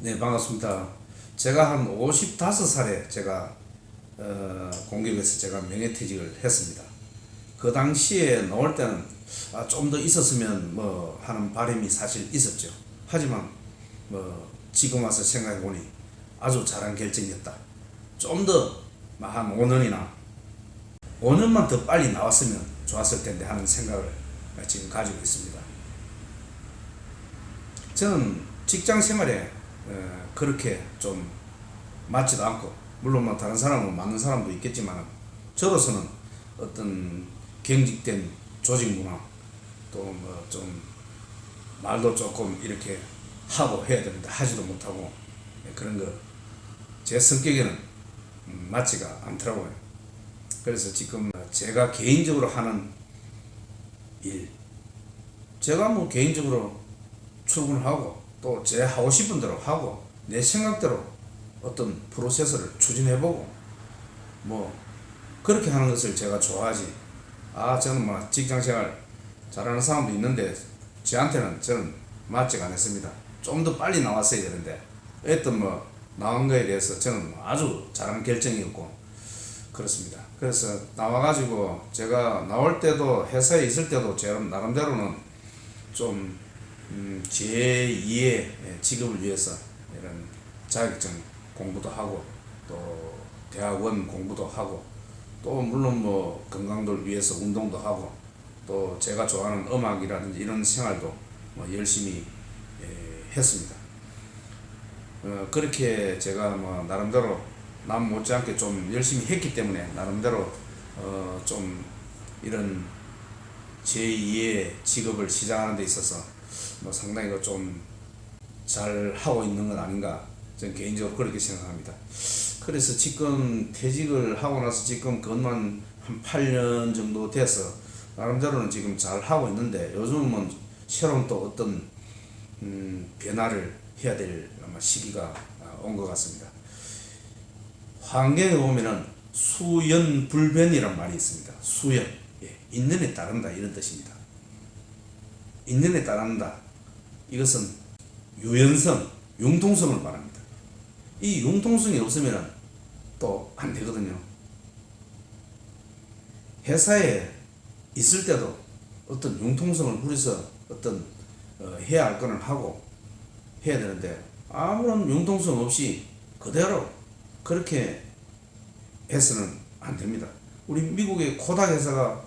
네, 반갑습니다. 제가 한 55살에 제가 공기업에서 제가 명예퇴직을 했습니다. 그 당시에 나올 때는 좀 더 있었으면 뭐 하는 바람이 사실 있었죠. 하지만 뭐 지금 와서 생각해 보니 아주 잘한 결정이었다. 좀 더 한 5년이나 5년만 더 빨리 나왔으면 좋았을 텐데 하는 생각을 지금 가지고 있습니다. 저는 직장 생활에 그렇게 좀 맞지도 않고, 물론 뭐 다른 사람은 맞는 사람도 있겠지만 저로서는 어떤 경직된 조직 문화, 또 뭐 좀 말도 조금 이렇게 하고 해야 되는데 하지도 못하고, 그런 거 제 성격에는 맞지가 않더라고요. 그래서 지금 제가 개인적으로 하는 일, 제가 뭐 개인적으로 출근을 하고 또 제 하고 싶은 대로 하고 내 생각대로 어떤 프로세스를 추진해보고 뭐 그렇게 하는 것을 제가 좋아하지. 저는 뭐 직장생활 잘하는 사람도 있는데 저한테는 저는 맞지가 않았습니다. 좀 더 빨리 나왔어야 되는데 어떤 뭐 나온 거에 대해서 저는 아주 잘한 결정이었고 그렇습니다. 그래서 나와가지고 제가 나올 때도 회사에 있을 때도 제 나름대로는 좀 제2의 직업을 위해서 이런 자격증 공부도 하고 또 대학원 공부도 하고 또 물론 뭐 건강을 위해서 운동도 하고 또 제가 좋아하는 음악이라든지 이런 생활도 뭐 열심히 했습니다. 그렇게 제가 뭐 나름대로 남 못지않게 좀 열심히 했기 때문에 나름대로 좀 이런 제2의 직업을 시작하는 데 있어서 뭐 상당히 좀 잘 하고 있는 건 아닌가 저는 개인적으로 그렇게 생각합니다. 그래서 지금 퇴직을 하고 나서 지금 그것만 한 8년 정도 돼서 나름대로는 지금 잘 하고 있는데 요즘은 새로운 또 어떤 변화를 해야 될 아마 시기가 온 것 같습니다. 환경에 보면은 수연불변이란 말이 있습니다. 수연, 있는에 따른다 이런 뜻입니다. 있는에 따른다. 이것은 유연성, 융통성을 말합니다. 이 융통성이 없으면 또 안 되거든요. 회사에 있을 때도 어떤 융통성을 부려서 어떤 해야 할 거는 하고 해야 되는데 아무런 융통성 없이 그대로 그렇게 해서는 안 됩니다. 우리 미국의 코닥 회사가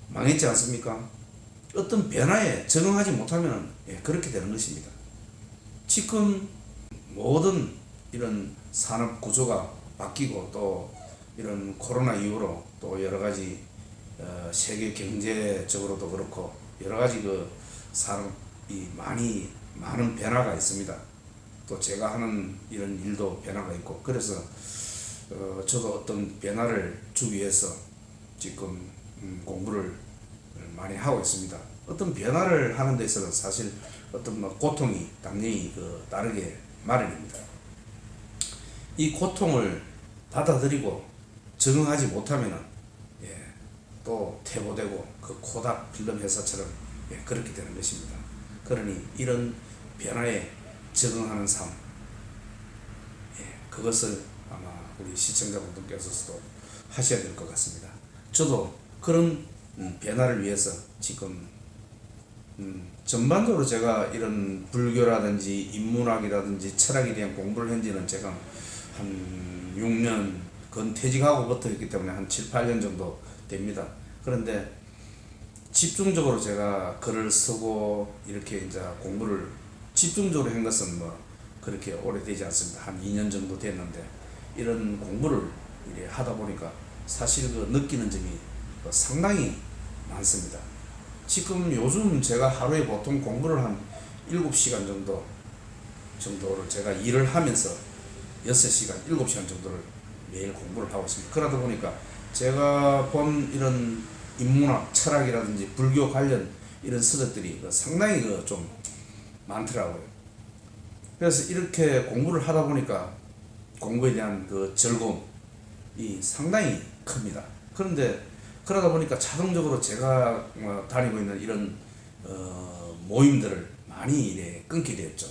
망했지 않습니까? 어떤 변화에 적응하지 못하면 그렇게 되는 것입니다. 지금 모든 이런 산업 구조가 바뀌고 또 이런 코로나 이후로 또 여러 가지 세계 경제적으로도 그렇고 여러 가지 그 산업이 많은 변화가 있습니다. 또 제가 하는 이런 일도 변화가 있고 그래서 저도 어떤 변화를 주기 위해서 지금 공부를 많이 하고 있습니다. 어떤 변화를 하는 데 있어서 사실 어떤 뭐 고통이 당연히 따르게 마련입니다. 이 고통을 받아들이고 적응하지 못하면은 또 퇴보되고 그 코닥 필름 회사처럼 그렇게 되는 것입니다. 그러니 이런 변화에 적응하는 삶, 그것을 아마 우리 시청자분들께서도 하셔야 될 것 같습니다. 저도 그런 변화를 위해서 지금 전반적으로 제가 이런 불교라든지 인문학이라든지 철학에 대한 공부를 한 지는 제가 한 6년 건 퇴직하고부터 했기 때문에 한 7, 8년 정도 됩니다. 그런데 집중적으로 제가 글을 쓰고 이렇게 이제 공부를 집중적으로 한 것은 뭐 그렇게 오래되지 않습니다. 한 2년 정도 됐는데 이런 공부를 이렇게 하다 보니까 사실 느끼는 점이 상당히 많습니다. 지금 요즘 제가 하루에 보통 공부를 한 7시간 정도를 제가 일을 하면서 6시간, 7시간 정도를 매일 공부를 하고 있습니다. 그러다 보니까 제가 본 이런 인문학, 철학이라든지 불교 관련 이런 서적들이 상당히 좀 많더라고요. 그래서 이렇게 공부를 하다 보니까 공부에 대한 즐거움이 상당히 큽니다. 그런데 그러다 보니까 자동적으로 제가 다니고 있는 이런 모임들을 많이 끊게 되었죠.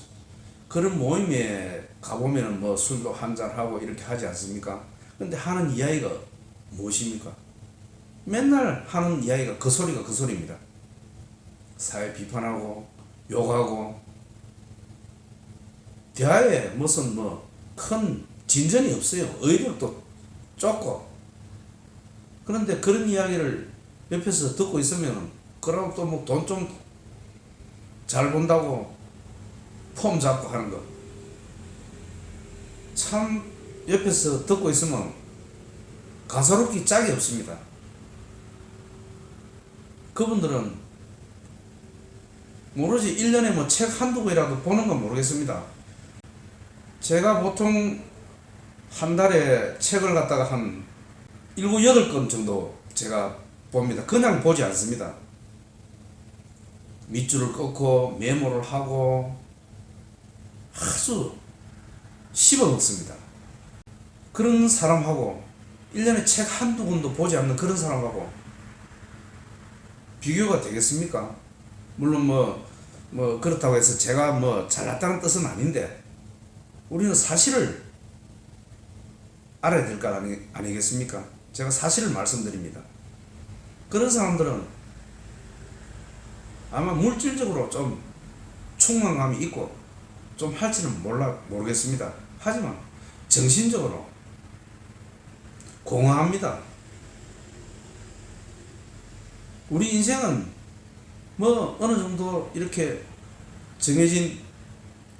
그런 모임에 가보면은 뭐 술도 한잔하고 이렇게 하지 않습니까? 근데 하는 이야기가 무엇입니까? 맨날 하는 이야기가 그 소리가 그 소리입니다. 사회 비판하고 욕하고 대화에 무슨 뭐 큰 진전이 없어요. 의욕도 좁고. 그런데 그런 이야기를 옆에서 듣고 있으면 그러고 또 뭐 돈 좀 잘 번다고 폼 잡고 하는 거. 참 옆에서 듣고 있으면 가소롭기 짝이 없습니다. 그분들은 모르지 1년에 뭐 책 한두 권이라도 보는 건 모르겠습니다. 제가 보통 한 달에 책을 갖다가 한 7, 8권 정도 제가 봅니다. 그냥 보지 않습니다. 밑줄을 긋고 메모를 하고 아주 씹어 먹습니다. 그런 사람하고 1년에 책 한두 권도 보지 않는 그런 사람하고 비교가 되겠습니까? 물론 뭐 그렇다고 해서 제가 뭐 잘났다는 뜻은 아닌데 우리는 사실을 알아야 될 거 아니겠습니까? 제가 사실을 말씀드립니다. 그런 사람들은 아마 물질적으로 좀 충만감이 있고 좀 할지는 모르겠습니다. 하지만 정신적으로 공허합니다. 우리 인생은 뭐 어느 정도 이렇게 정해진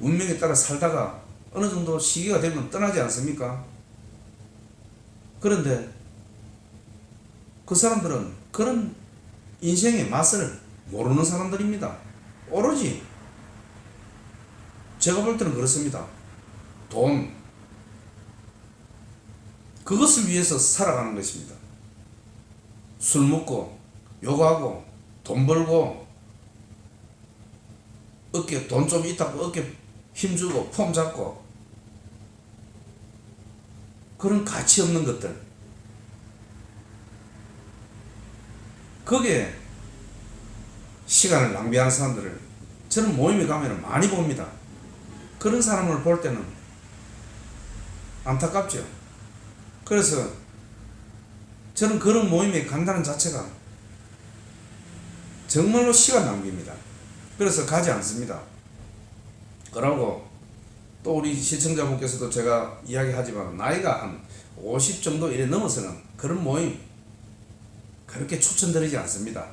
운명에 따라 살다가 어느 정도 시기가 되면 떠나지 않습니까? 그런데 그 사람들은 그런 인생의 맛을 모르는 사람들입니다. 오로지 제가 볼 때는 그렇습니다. 돈, 그것을 위해서 살아가는 것입니다. 술 먹고 욕하고 돈 벌고 어깨 돈 좀 있다고 어깨 힘주고 폼 잡고 그런 가치 없는 것들, 거기에 시간을 낭비하는 사람들을 저는 모임에 가면 많이 봅니다. 그런 사람을 볼 때는 안타깝죠. 그래서 저는 그런 모임에 간다는 자체가 정말로 시간 낭비입니다. 그래서 가지 않습니다. 그러고 또 우리 시청자분께서도 제가 이야기하지만 나이가 한 50 정도 이래 넘어서는 그런 모임 그렇게 추천드리지 않습니다.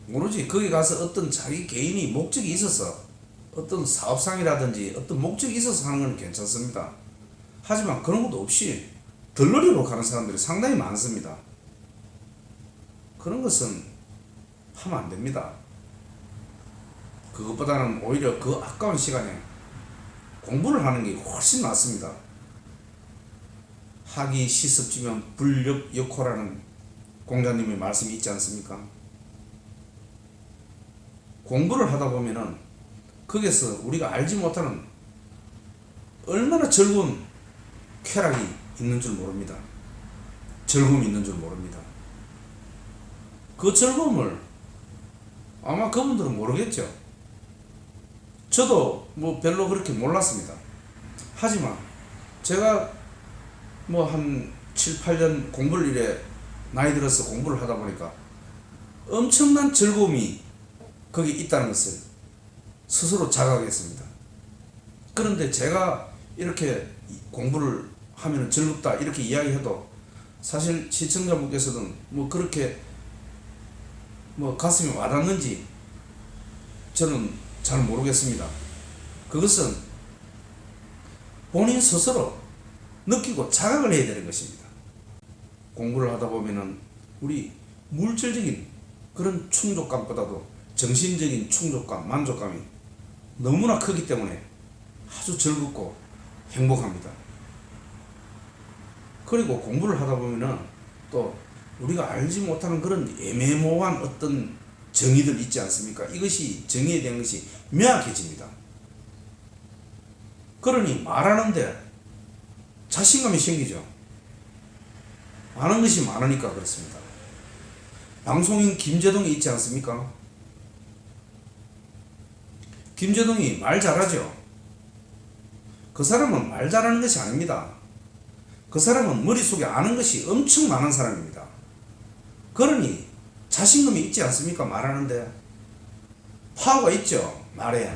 모르지 거기 가서 어떤 자기 개인이 목적이 있어서 어떤 사업상이라든지 어떤 목적이 있어서 하는 건 괜찮습니다. 하지만 그런 것도 없이 덜러리로 가는 사람들이 상당히 많습니다. 그런 것은 하면 안 됩니다. 그것보다는 오히려 그 아까운 시간에 공부를 하는 게 훨씬 낫습니다. 학이 시습지면 불역역호라는 공자님의 말씀이 있지 않습니까? 공부를 하다 보면은 거기서 우리가 알지 못하는 얼마나 즐거운 쾌락이 있는 줄 모릅니다. 즐거움이 있는 줄 모릅니다. 그 즐거움을 아마 그분들은 모르겠죠. 저도 뭐 별로 그렇게 몰랐습니다. 하지만 제가 뭐 한 7, 8년 공부를 이래 나이 들어서 공부를 하다 보니까 엄청난 즐거움이 거기 있다는 것을 스스로 자각했습니다. 그런데 제가 이렇게 공부를 하면 즐겁다 이렇게 이야기해도 사실 시청자분께서는 뭐 그렇게 뭐 가슴이 와닿는지 저는 잘 모르겠습니다. 그것은 본인 스스로 느끼고 자각을 해야 되는 것입니다. 공부를 하다 보면은 우리 물질적인 그런 충족감보다도 정신적인 충족감, 만족감이 너무나 크기 때문에 아주 즐겁고 행복합니다. 그리고 공부를 하다 보면은 또 우리가 알지 못하는 그런 애매모호한 어떤 정의들 있지 않습니까? 이것이 정의에 대한 것이 명확해집니다. 그러니 말하는데 자신감이 생기죠. 아는 것이 많으니까 그렇습니다. 방송인 김재동이 있지 않습니까? 김재동이 말 잘하죠. 그 사람은 말 잘하는 것이 아닙니다. 그 사람은 머릿속에 아는 것이 엄청 많은 사람입니다. 그러니 자신감이 있지 않습니까? 말하는데 파워가 있죠. 말에.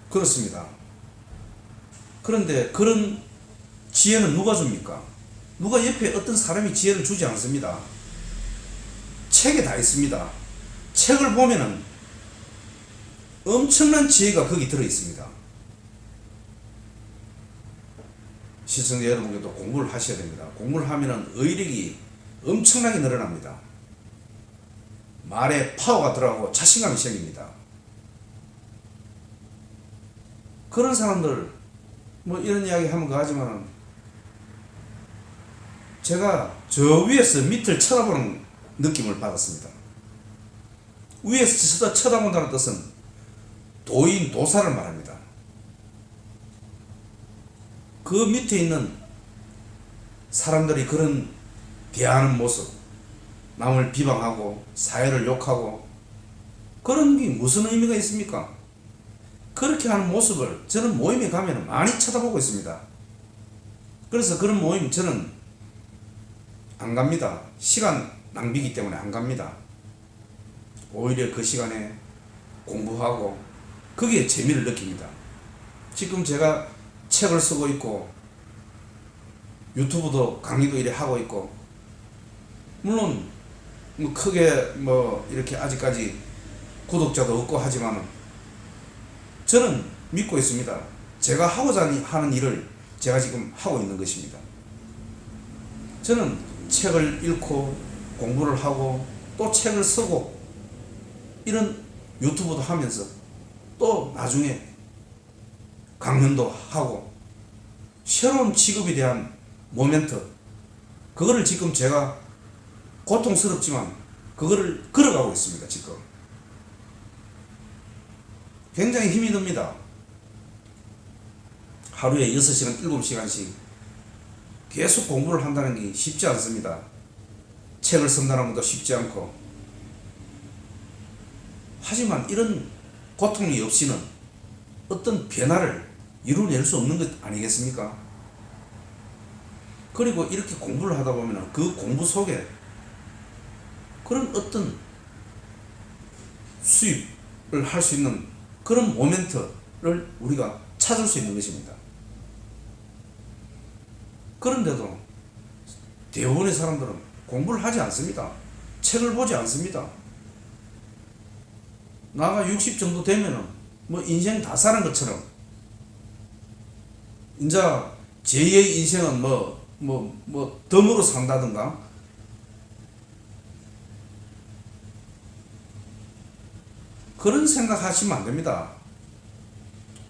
그렇습니다. 그런데 그런 지혜는 누가 줍니까? 누가 옆에 어떤 사람이 지혜를 주지 않습니다. 책에 다 있습니다. 책을 보면은 엄청난 지혜가 거기 들어 있습니다. 시청자 여러분께도 공부를 하셔야 됩니다. 공부를 하면은 의력이 엄청나게 늘어납니다. 말에 파워가 들어가고 자신감이 생깁니다. 그런 사람들 뭐 이런 이야기 하면 가지만은 제가 저 위에서 밑을 쳐다보는 느낌을 받았습니다. 위에서 쳐다본다는 뜻은 도인, 도사를 말합니다. 그 밑에 있는 사람들이 그런 대하는 모습, 남을 비방하고 사회를 욕하고 그런 게 무슨 의미가 있습니까? 그렇게 하는 모습을 저는 모임에 가면 많이 쳐다보고 있습니다. 그래서 그런 모임 저는 안 갑니다. 시간 낭비기 때문에 안 갑니다. 오히려 그 시간에 공부하고 거기에 재미를 느낍니다. 지금 제가 책을 쓰고 있고 유튜브도 강의도 이래 하고 있고 물론 뭐 크게 뭐 이렇게 아직까지 구독자도 없고 하지만 저는 믿고 있습니다. 제가 하고자 하는 일을 제가 지금 하고 있는 것입니다. 저는 책을 읽고 공부를 하고 또 책을 쓰고 이런 유튜브도 하면서 또 나중에 강연도 하고 새로운 직업에 대한 모멘트 그거를 지금 제가 고통스럽지만 그거를 걸어가고 있습니다. 지금 굉장히 힘이 듭니다. 하루에 6시간 7시간씩 계속 공부를 한다는 게 쉽지 않습니다. 책을 쓴다는 것도 쉽지 않고 하지만 이런 고통이 없이는 어떤 변화를 이루어낼 수 없는 것 아니겠습니까? 그리고 이렇게 공부를 하다 보면 그 공부 속에 그런 어떤 수입을 할 수 있는 그런 모멘트를 우리가 찾을 수 있는 것입니다. 그런데도 대부분의 사람들은 공부를 하지 않습니다. 책을 보지 않습니다. 나가 60 정도 되면은 뭐 인생 다 사는 것처럼 이제 제2의 인생은 뭐 덤으로 산다든가 그런 생각하시면 안 됩니다.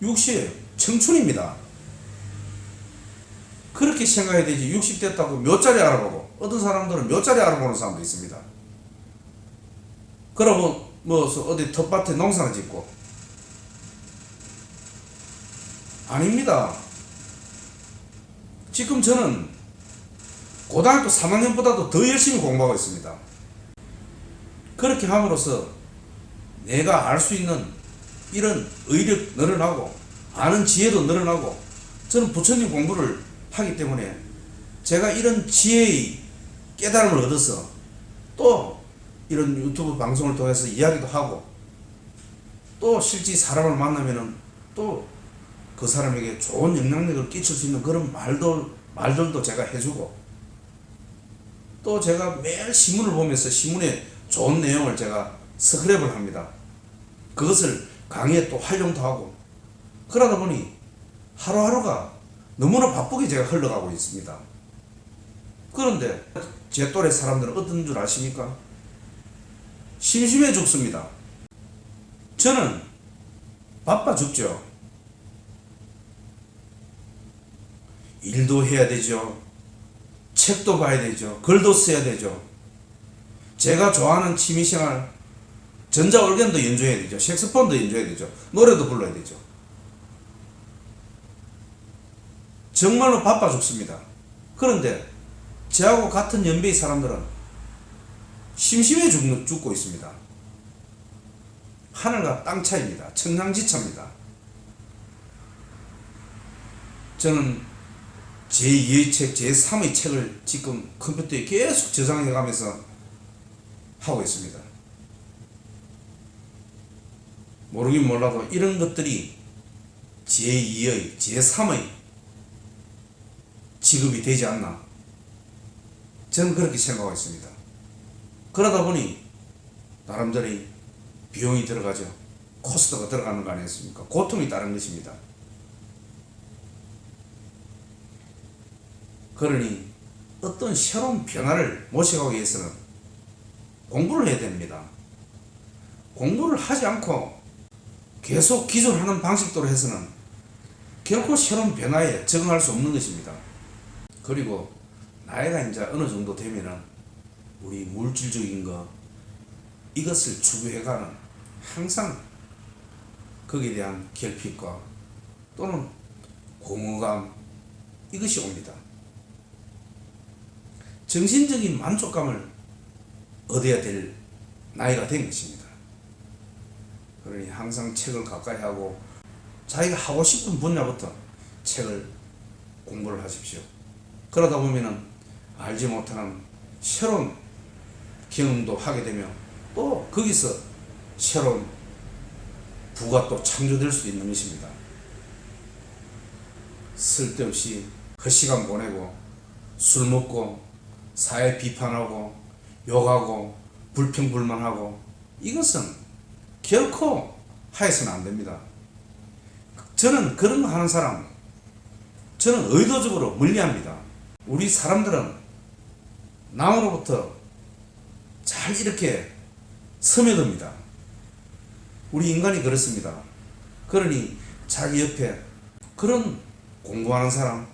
60 청춘입니다. 그렇게 생각해야 되지. 60 됐다고 몇 자리 알아보고 어떤 사람들은 몇 자리 알아보는 사람도 있습니다. 그러고 뭐 어디 텃밭에 농사를 짓고 아닙니다. 지금 저는 고등학교 3학년보다도 더 열심히 공부하고 있습니다. 그렇게 함으로써 내가 알 수 있는 이런 의력 늘어나고 아는 지혜도 늘어나고 저는 부처님 공부를 하기 때문에 제가 이런 지혜의 깨달음을 얻어서 또 이런 유튜브 방송을 통해서 이야기도 하고 또 실제 사람을 만나면은 또 그 사람에게 좋은 영향력을 끼칠 수 있는 그런 말들도 제가 해주고 또 제가 매일 신문을 보면서 신문에 좋은 내용을 제가 스크랩을 합니다. 그것을 강의에 또 활용도 하고 그러다 보니 하루하루가 너무나 바쁘게 제가 흘러가고 있습니다. 그런데 제 또래 사람들은 어떤 줄 아십니까? 심심해 죽습니다. 저는 바빠 죽죠. 일도 해야 되죠. 책도 봐야 되죠. 글도 써야 되죠. 제가 좋아하는 취미생활 전자올겐도 연주해야 되죠. 색소폰도 연주해야 되죠. 노래도 불러야 되죠. 정말로 바빠 죽습니다. 그런데 저하고 같은 연배의 사람들은 심심해 죽고 있습니다. 하늘과 땅 차이입니다. 천양지차입니다. 저는 제2의 책, 제3의 책을 지금 컴퓨터에 계속 저장해 가면서 하고 있습니다. 모르긴 몰라도 이런 것들이 제2의, 제3의 직업이 되지 않나, 저는 그렇게 생각하고 있습니다. 그러다 보니 나름대로 비용이 들어가죠. 코스트가 들어가는 거 아니겠습니까? 고통이 따른 것입니다. 그러니 어떤 새로운 변화를 모셔가기 위해서는 공부를 해야 됩니다. 공부를 하지 않고 계속 기존 하는 방식대로 해서는 결코 새로운 변화에 적응할 수 없는 것입니다. 그리고 나이가 이제 어느 정도 되면은 우리 물질적인 거, 이것을 추구해가는 항상 거기에 대한 결핍과 또는 공허감, 이것이 옵니다. 정신적인 만족감을 얻어야 될 나이가 된 것입니다. 그러니 항상 책을 가까이 하고 자기가 하고 싶은 분야부터 책을 공부를 하십시오. 그러다 보면은 알지 못하는 새로운 경험도 하게 되면 또 거기서 새로운 부가 또 창조될 수 있는 것입니다. 쓸데없이 헛시간 보내고 술 먹고 사회 비판하고 욕하고 불평불만하고, 이것은 결코 하여서는 안 됩니다. 저는 그런 거 하는 사람, 저는 의도적으로 멀리합니다. 우리 사람들은 남으로부터 잘 이렇게 스며듭니다. 우리 인간이 그렇습니다. 그러니 자기 옆에 그런 공부하는 사람,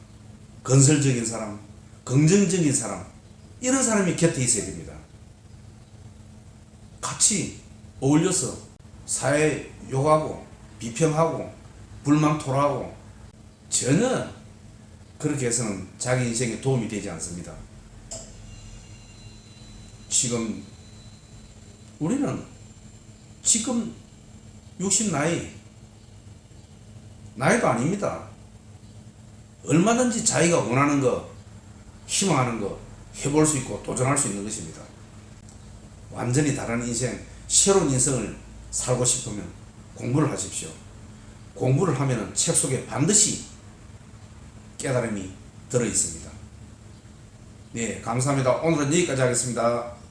건설적인 사람, 긍정적인 사람, 이런 사람이 곁에 있어야 됩니다. 같이 어울려서 사회 욕하고 비평하고 불만 토로하고 전혀 그렇게 해서는 자기 인생에 도움이 되지 않습니다. 지금 우리는 지금 60 나이도 아닙니다. 얼마든지 자기가 원하는 거, 희망하는 거 해볼 수 있고 도전할 수 있는 것입니다. 완전히 다른 인생, 새로운 인생을 살고 싶으면 공부를 하십시오. 공부를 하면 책 속에 반드시 깨달음이 들어 있습니다. 네, 감사합니다. 오늘은 여기까지 하겠습니다.